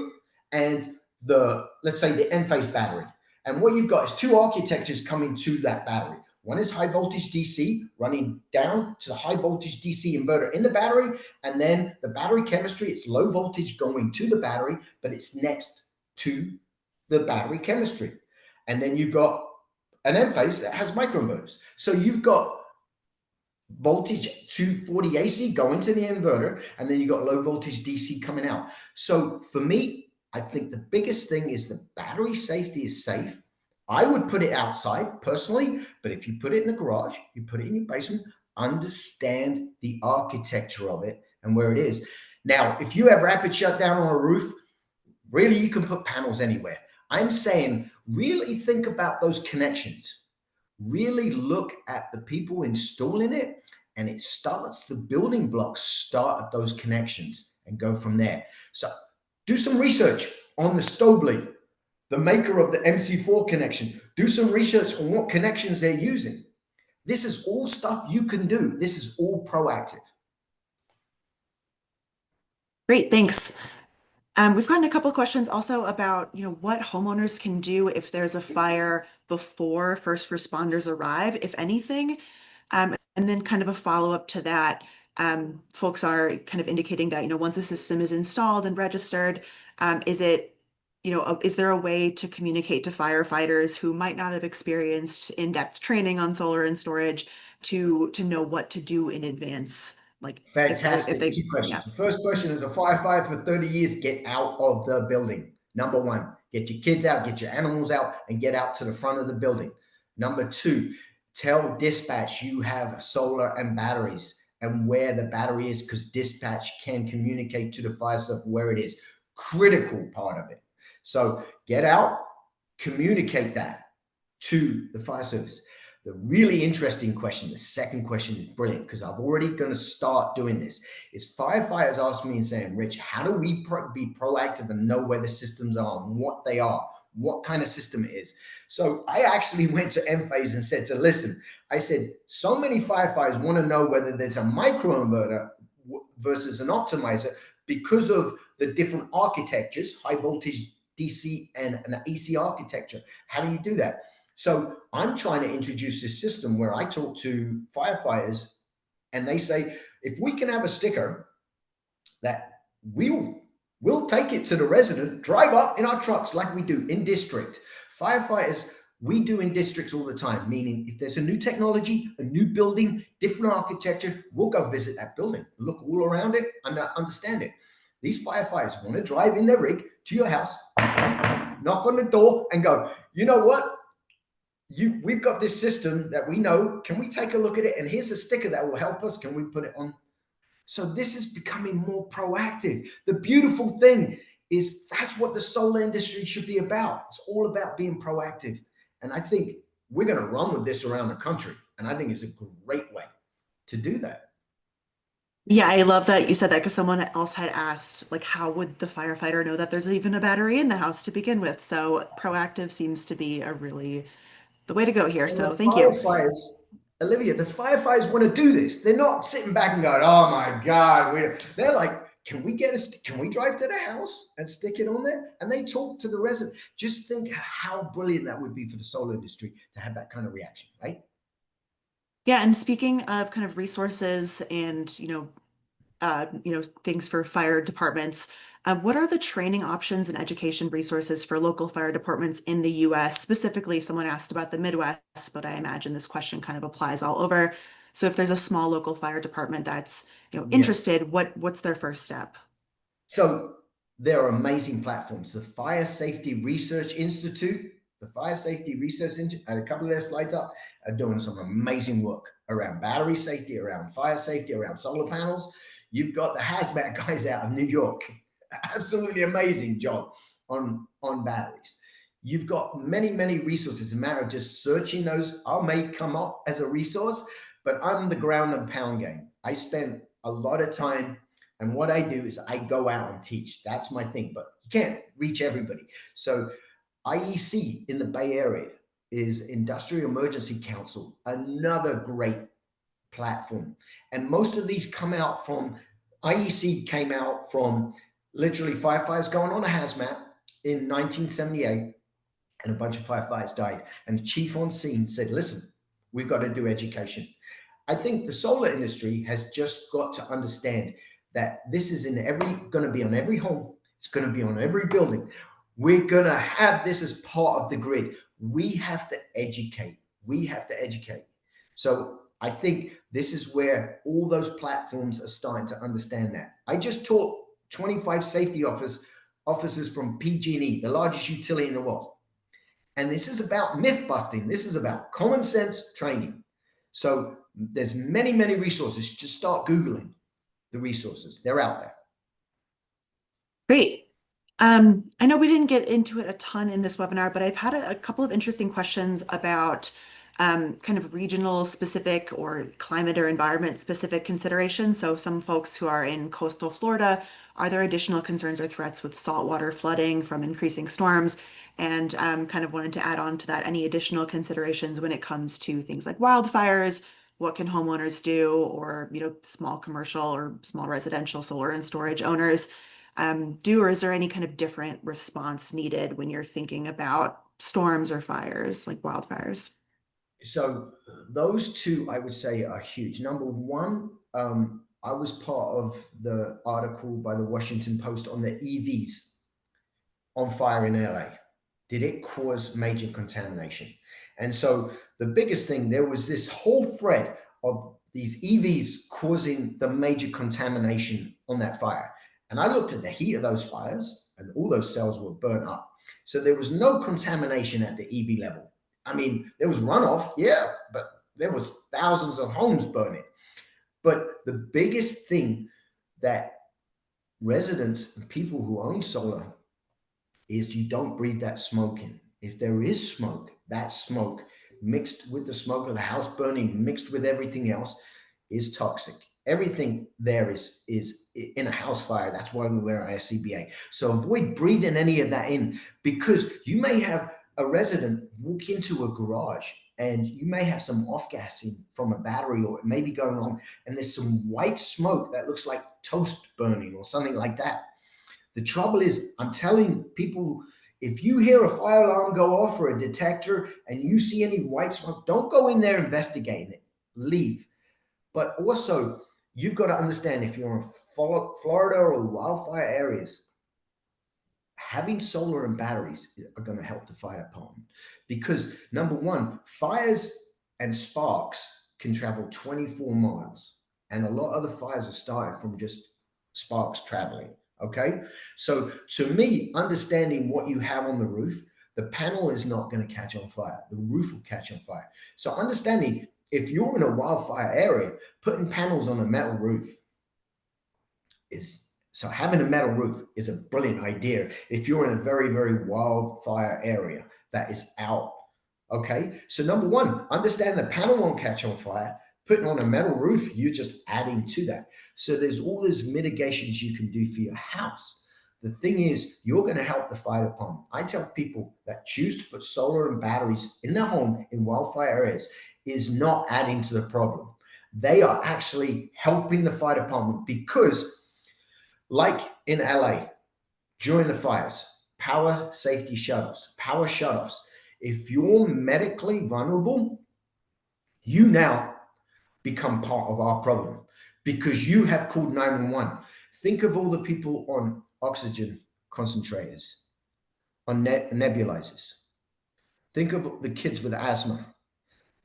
and let's say the Enphase battery. And what you've got is two architectures coming to that battery. One is high voltage DC running down to the high voltage DC inverter in the battery. And then the battery chemistry, it's low voltage going to the battery, but it's next to the battery chemistry. And then you've got an Enphase that has microinverters. So you've got voltage 240 AC going to the inverter, and then you've got low voltage DC coming out. So for me, I think the biggest thing is the battery safety is safe. I would put it outside personally, but if you put it in the garage, you put it in your basement, understand the architecture of it and where it is. Now, if you have rapid shutdown on a roof, really you can put panels anywhere. I'm saying really think about those connections. Really look at the people installing it, and it starts, the building blocks start at those connections and go from there. So do some research on the Stobly, the maker of the MC4 connection. Do some research on what connections they're using. This is all stuff you can do. This is all proactive. Great, thanks. We've gotten a couple of questions also about, what homeowners can do if there's a fire before first responders arrive, if anything. And then kind of a follow-up to that, folks are kind of indicating that, once a system is installed and registered, is there a way to communicate to firefighters who might not have experienced in-depth training on solar and storage to know what to do in advance? Like Fantastic. if they, Two questions. yeah. The first question is, a firefighter for 30 years, get out of the building. Number one, get your kids out, get your animals out, and get out to the front of the building. Number two, tell dispatch you have solar and batteries and where the battery is, because dispatch can communicate to the fire service where it is. Critical part of it. So get out, communicate that to the fire service. The really interesting question, the second question is brilliant because I've already going to start doing this, is firefighters ask me and saying, Rich, how do we be proactive and know where the systems are and what they are, what kind of system it is? So I actually went to Enphase and said listen, I said, so many firefighters want to know whether there's a microinverter versus an optimizer, because of the different architectures, high voltage DC and an AC architecture. How do you do that? So I'm trying to introduce this system where I talk to firefighters and they say, if we can have a sticker that we'll take it to the resident, drive up in our trucks like we do in district. Firefighters, we do in districts all the time, meaning if there's a new technology, a new building, different architecture, we'll go visit that building, look all around it and understand it. These firefighters want to drive in their rig to your house, knock on the door and go, you know what? We've got this system that we know. Can we take a look at it? And here's a sticker that will help us. Can we put it on? So this is becoming more proactive. The beautiful thing is that's what the solar industry should be about. It's all about being proactive. And I think we're going to run with this around the country. And I think it's a great way to do that. Yeah, I love that you said that because someone else had asked, like, how would the firefighter know that there's even a battery in the house to begin with? So proactive seems to be the way to go here. And So the thank you. firefighters, Olivia, the firefighters want to do this. They're not sitting back and going, "Oh my God!" They're like, "Can we drive to the house and stick it on there?" And they talk to the resident. Just think how brilliant that would be for the solar industry to have that kind of reaction, right? Yeah, and speaking of kind of resources and things for fire departments. What are the training options and education resources for local fire departments in the US? Specifically, someone asked about the Midwest, but I imagine this question kind of applies all over. So if there's a small local fire department that's, Yeah. interested, what's their first step? So there are amazing platforms. The Fire Safety Research Institute, I had a couple of their slides up, are doing some amazing work around battery safety, around fire safety, around solar panels. You've got the hazmat guys out of New York. Absolutely amazing job on batteries. You've got many, many resources. It's a matter of just searching those. I may come up as a resource, but I'm the ground and pound game. I spend a lot of time, and what I do is I go out and teach. That's my thing, but you can't reach everybody. So IEC in the Bay Area is Industrial Emergency Council, another great platform. And most of these come out from, IEC came out from literally firefighters going on a hazmat in 1978, and a bunch of firefighters died. And the chief on scene said, listen, we've got to do education. I think the solar industry has just got to understand that this is going to be on every home. It's going to be on every building. We're going to have this as part of the grid. We have to educate. So I think this is where all those platforms are starting to understand that. I just taught 25 safety officers from PG&E, the largest utility in the world. And this is about myth busting. This is about common sense training. So there's many, many resources. Just start Googling the resources. They're out there. Great. I know we didn't get into it a ton in this webinar, but I've had a couple of interesting questions about kind of regional specific or climate or environment specific considerations. So some folks who are in coastal Florida, are there additional concerns or threats with saltwater flooding from increasing storms? And kind of wanted to add on to that, any additional considerations when it comes to things like wildfires, what can homeowners do, or small commercial or small residential solar and storage owners do, or is there any kind of different response needed when you're thinking about storms or fires, like wildfires? So those two, I would say, are huge. Number one, I was part of the article by the Washington Post on the EVs on fire in LA. Did it cause major contamination? And so the biggest thing, there was this whole thread of these EVs causing the major contamination on that fire. And I looked at the heat of those fires and all those cells were burnt up. So there was no contamination at the EV level. I mean, there was runoff, yeah, but there was thousands of homes burning. But the biggest thing that residents and people who own solar is you don't breathe that smoke in. If there is smoke, that smoke mixed with the smoke of the house burning, mixed with everything else, is toxic. Everything there is in a house fire. That's why we wear our SCBA. So avoid breathing any of that in, because you may have a resident walk into a garage and you may have some off gassing from a battery, or it may be going wrong, and there's some white smoke that looks like toast burning or something like that. The trouble is, I'm telling people, if you hear a fire alarm go off or a detector and you see any white smoke, don't go in there investigating it. Leave. But also, you've got to understand, if you're in Florida or wildfire areas, having solar and batteries are going to help the fire department, because number one, fires and sparks can travel 24 miles, and a lot of the fires are starting from just sparks traveling. Okay, so to me, understanding what you have on the roof, the panel is not going to catch on fire, the roof will catch on fire. So understanding, if you're in a wildfire area, putting panels on a metal roof is, so having a metal roof is a brilliant idea if you're in a very, very wildfire area that is out. Okay, so number one, understand the panel won't catch on fire. Putting on a metal roof, you're just adding to that. So there's all those mitigations you can do for your house. The thing is, you're going to help the fire department. I tell people that choose to put solar and batteries in their home in wildfire areas is not adding to the problem. They are actually helping the fire department, because like in LA, during the fires, power safety shutoffs, power shutoffs, if you're medically vulnerable, you now become part of our problem because you have called 911. Think of all the people on oxygen concentrators, on nebulizers. Think of the kids with asthma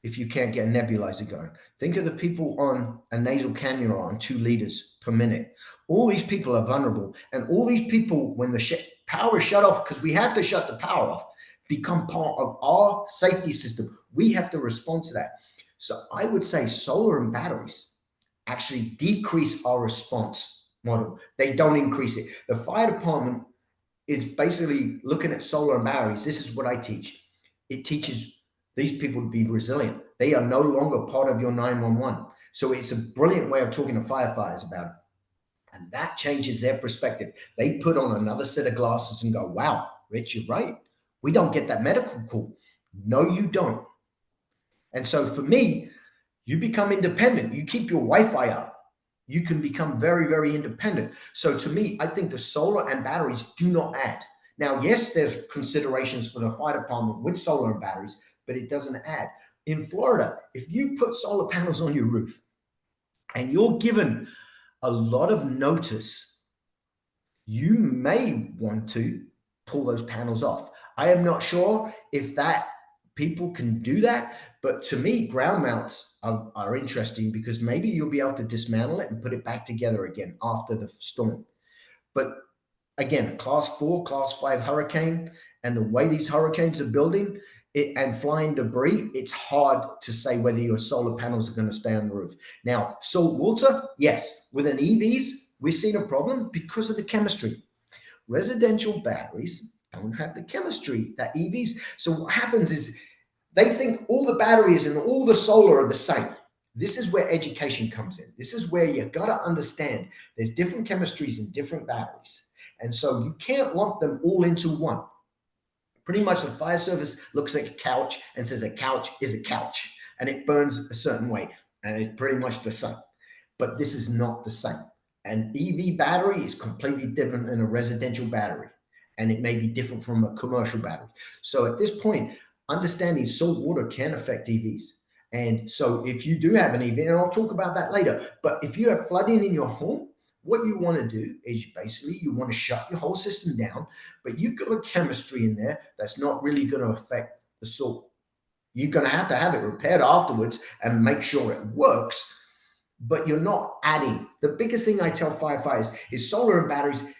if you can't get a nebulizer going. Think of the people on a nasal cannula on 2 liters per minute. All these people are vulnerable. And all these people, when the power is shut off, because we have to shut the power off, become part of our safety system. We have to respond to that. So I would say solar and batteries actually decrease our response model. They don't increase it. The fire department is basically looking at solar and batteries. This is what I teach. It teaches these people to be resilient. They are no longer part of your 911. So it's a brilliant way of talking to firefighters about it. And that changes their perspective. They put on another set of glasses and go, wow, Rich, you're right. We don't get that medical call. No, you don't. And so for me, you become independent. You keep your Wi-Fi up. You can become very, very independent. So to me, I think the solar and batteries do not add. Now, yes, there's considerations for the fire department with solar and batteries, but it doesn't add. In Florida, if you put solar panels on your roof and you're given a lot of notice, you may want to pull those panels off. I am not sure if that people can do that, but to me, ground mounts are interesting because maybe you'll be able to dismantle it and put it back together again after the storm. But again, a class 4, class 5 hurricane, and the way these hurricanes are building it and flying debris, it's hard to say whether your solar panels are going to stay on the roof. Now, salt water, yes. With an EVs, we're seeing a problem because of the chemistry. Residential batteries don't have the chemistry that EVs. So what happens is they think all the batteries and all the solar are the same. This is where education comes in. This is where you got to understand there's different chemistries in different batteries. And so you can't lump them all into one. Pretty much the fire service looks like a couch and says a couch is a couch and it burns a certain way and it's pretty much the same. But this is not the same. An EV battery is completely different than a residential battery, and it may be different from a commercial battery. So at this point, understanding salt water can affect EVs. And so if you do have an EV, and I'll talk about that later, but if you have flooding in your home, what you want to do is basically you want to shut your whole system down, but you've got a chemistry in there that's not really going to affect the salt. You're going to have it repaired afterwards and make sure it works, but you're not adding. The biggest thing I tell firefighters is solar and batteries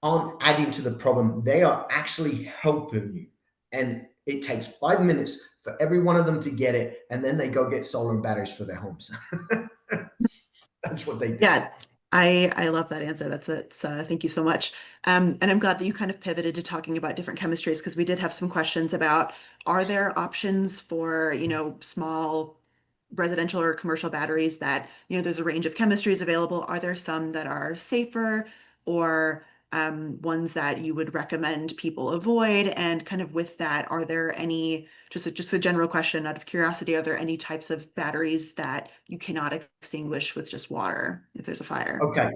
aren't adding to the problem. They are actually helping you. And it takes 5 minutes for every one of them to get it. And then they go get solar and batteries for their homes. That's what they do. Yeah, I love that answer. That's it. Thank you so much. And I'm glad that you kind of pivoted to talking about different chemistries, because we did have some questions about, are there options for, small residential or commercial batteries that, there's a range of chemistries available. Are there some that are safer or ones that you would recommend people avoid? And kind of with that, are there any, just a general question out of curiosity, are there any types of batteries that you cannot extinguish with just water if there's a fire? Okay.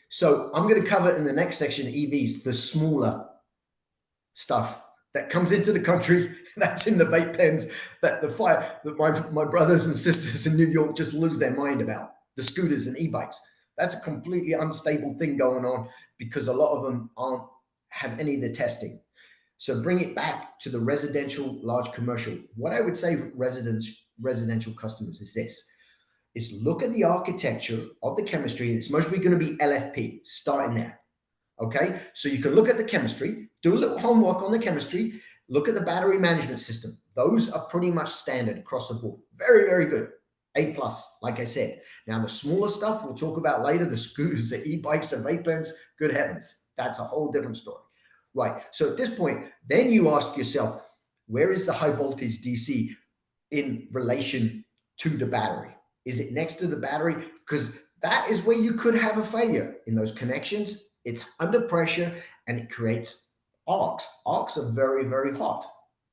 So I'm going to cover in the next section EVs, the smaller stuff that comes into the country, that's in the vape pens, that the fire that my brothers and sisters in New York just lose their mind about, the scooters and e-bikes. That's a completely unstable thing going on because a lot of them aren't have any of the testing. So bring it back to the residential, large commercial. What I would say with residential customers is this: is look at the architecture of the chemistry. It's mostly going to be LFP, starting there. Okay, so you can look at the chemistry, do a little homework on the chemistry, look at the battery management system. Those are pretty much standard across the board. Very, very good. A plus, like I said. Now, the smaller stuff we'll talk about later, the scooters, the e-bikes, the vape pens, good heavens. That's a whole different story. Right. So at this point, then you ask yourself, where is the high voltage DC in relation to the battery? Is it next to the battery? Because that is where you could have a failure in those connections. It's under pressure and it creates arcs. Arcs are very, very hot.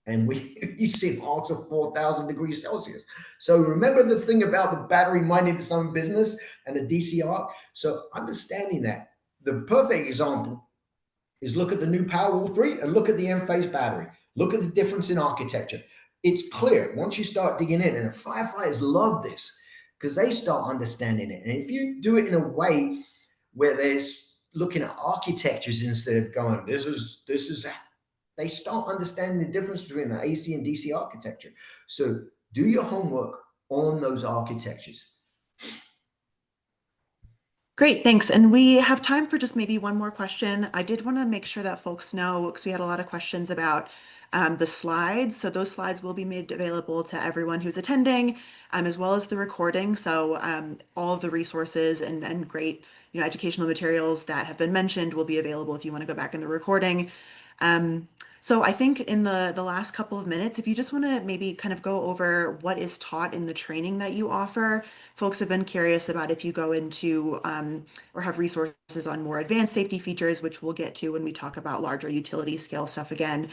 And you see arcs of 4,000 degrees Celsius. So remember the thing about the battery minding its own business and the DC arc. So understanding that, the perfect example is look at the new Powerwall 3 and look at the M-phase battery. Look at the difference in architecture. It's clear once you start digging in, and the firefighters love this because they start understanding it. And if you do it in a way where they're looking at architectures instead of going, this is, they start understanding the difference between the AC and DC architecture. So do your homework on those architectures. Great, thanks. And we have time for just maybe one more question. I did want to make sure that folks know, because we had a lot of questions about the slides. So those slides will be made available to everyone who's attending, as well as the recording. So all of the resources and great educational materials that have been mentioned will be available if you want to go back in the recording. So I think in the last couple of minutes, if you just want to maybe kind of go over what is taught in the training that you offer. Folks have been curious about if you go into or have resources on more advanced safety features, which we'll get to when we talk about larger utility scale stuff again.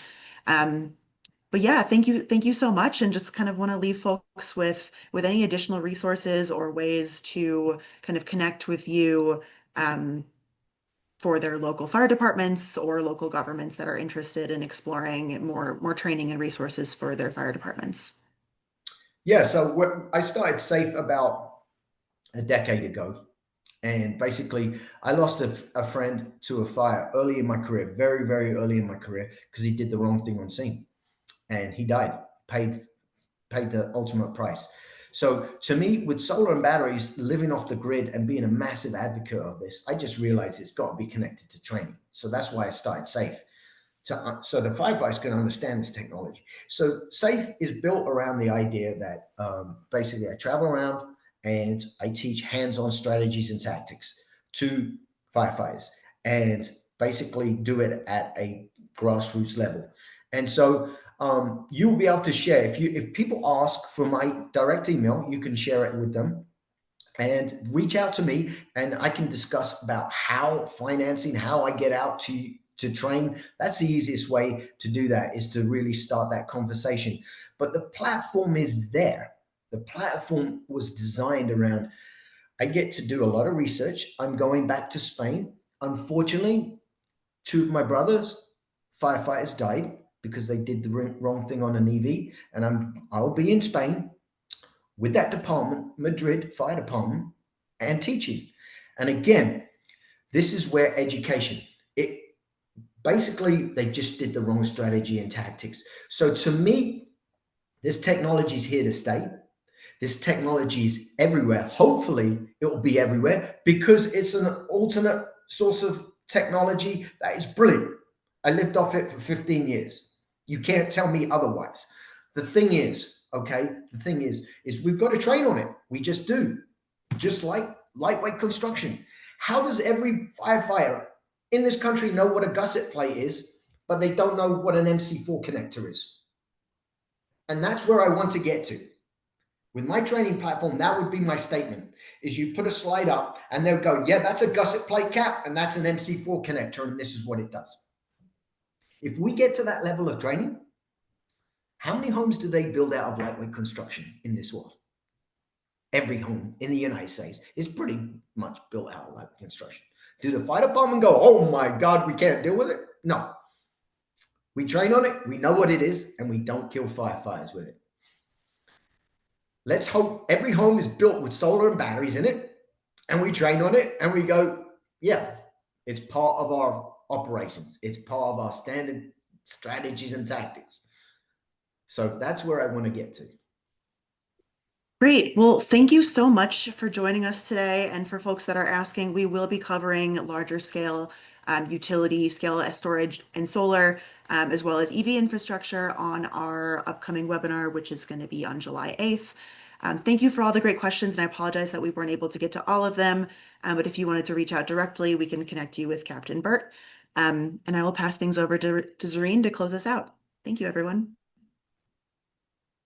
But yeah, thank you so much, and just kind of want to leave folks with any additional resources or ways to kind of connect with you for their local fire departments or local governments that are interested in exploring more training and resources for their fire departments. Yeah, so I started SAFE about a decade ago. And basically, I lost a friend to a fire early in my career, very, very early in my career, because he did the wrong thing on scene. And he died, paid the ultimate price. So to me, with solar and batteries, living off the grid and being a massive advocate of this, I just realized it's got to be connected to training. So that's why I started SAFE. So the firefighters can understand this technology. So SAFE is built around the idea that basically I travel around and I teach hands-on strategies and tactics to firefighters and basically do it at a grassroots level. And so you'll be able to share, if people ask for my direct email, you can share it with them and reach out to me, and I can discuss about how financing, how I get out to train. That's the easiest way to do that, is to really start that conversation. But the platform is there. The platform was designed around, I get to do a lot of research. I'm going back to Spain. Unfortunately, two of my brothers, firefighters, died because they did the wrong thing on an EV. And I'll be in Spain with that department, Madrid Fire Department, and teaching. And again, this is where education, basically they just did the wrong strategy and tactics. So to me, this technology is here to stay. This technology is everywhere. Hopefully it will be everywhere because it's an alternate source of technology that is brilliant. I lived off it for 15 years. You can't tell me otherwise. The thing is we've got to train on it. We just do. Just like lightweight construction. How does every firefighter in this country know what a gusset plate is, but they don't know what an MC4 connector is? And that's where I want to get to. With my training platform, that would be my statement, is you put a slide up and they'll go, yeah, that's a gusset plate cap and that's an MC4 connector and this is what it does. If we get to that level of training, how many homes do they build out of lightweight construction in this world? Every home in the United States is pretty much built out of lightweight construction. Do the fire department go, oh my God, we can't deal with it? No. We train on it, we know what it is, and we don't kill firefighters with it. Let's hope every home is built with solar and batteries in it, and we train on it, and we go, yeah, it's part of our operations. It's part of our standard strategies and tactics. So that's where I want to get to. Great. Well, thank you so much for joining us today. And for folks that are asking, we will be covering larger scale utility scale storage and solar, as well as EV infrastructure on our upcoming webinar, which is going to be on July 8th. Thank you for all the great questions, and I apologize that we weren't able to get to all of them. But if you wanted to reach out directly, we can connect you with Captain Burt. And I will pass things over to Zareen to close us out. Thank you, everyone.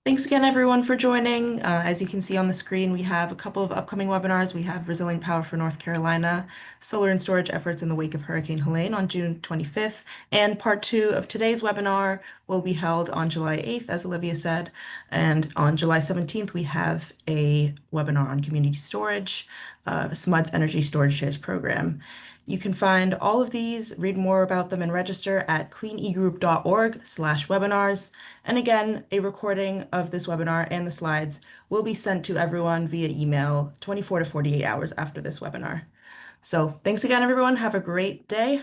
Thanks again, everyone, for joining. As you can see on the screen, we have a couple of upcoming webinars. We have Resilient Power for North Carolina, Solar and Storage Efforts in the Wake of Hurricane Helene on June 25th. And part 2 of today's webinar will be held on July 8th, as Olivia said. And on July 17th, we have a webinar on community storage, SMUD's Energy Storage Shares Program. You can find all of these, read more about them, and register at cleanegroup.org/webinars. And again, a recording of this webinar and the slides will be sent to everyone via email 24 to 48 hours after this webinar. So thanks again, everyone. Have a great day.